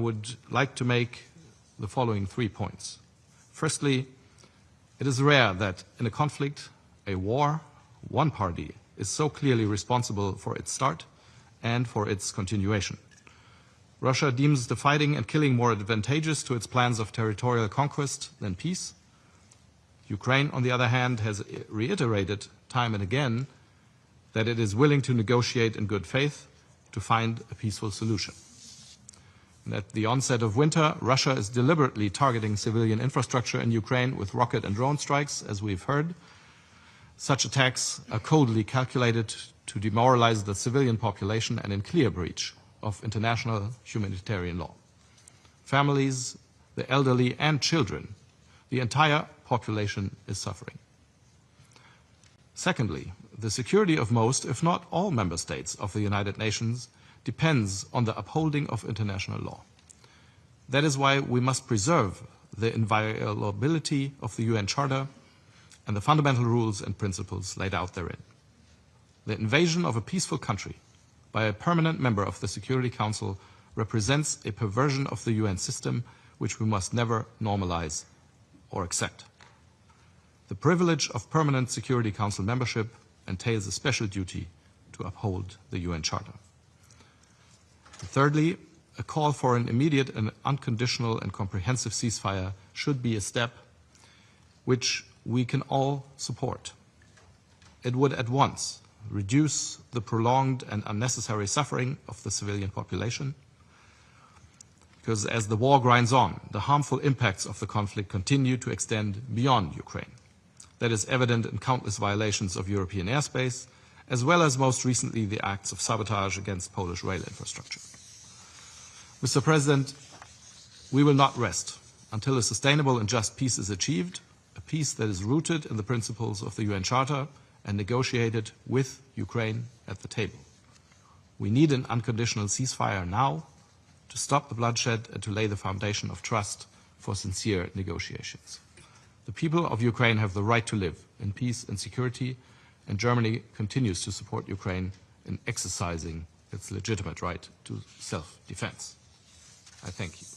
I would like to make the following 3 points. Firstly, it is rare that in a conflict, a war, one party is so clearly responsible for its start and for its continuation. Russia deems the fighting and killing more advantageous to its plans of territorial conquest than peace. Ukraine, on the other hand, has reiterated time and again that it is willing to negotiate in good faith to find a peaceful solution. And at the onset of winter, Russia is deliberately targeting civilian infrastructure in Ukraine with rocket and drone strikes, as we've heard. Such attacks are coldly calculated to demoralize the civilian population and in clear breach of international humanitarian law. Families, the elderly and children, the entire population is suffering. Secondly, the security of most, if not all, member states of the United Nations depends on the upholding of international law. That is why we must preserve the inviolability of the UN Charter and the fundamental rules and principles laid out therein. The invasion of a peaceful country by a permanent member of the Security Council represents a perversion of the UN system which we must never normalize or accept. The privilege of permanent Security Council membership entails a special duty to uphold the UN Charter. Thirdly, a call for an immediate and unconditional and comprehensive ceasefire should be a step which we can all support. It would at once reduce the prolonged and unnecessary suffering of the civilian population, because as the war grinds on, the harmful impacts of the conflict continue to extend beyond Ukraine. That is evident in countless violations of European airspace, as well as most recently the acts of sabotage against Polish rail infrastructure. Mr. President, we will not rest until a sustainable and just peace is achieved, a peace that is rooted in the principles of the UN Charter and negotiated with Ukraine at the table. We need an unconditional ceasefire now to stop the bloodshed and to lay the foundation of trust for sincere negotiations. The people of Ukraine have the right to live in peace and security, and Germany continues to support Ukraine in exercising its legitimate right to self-defense. I thank you.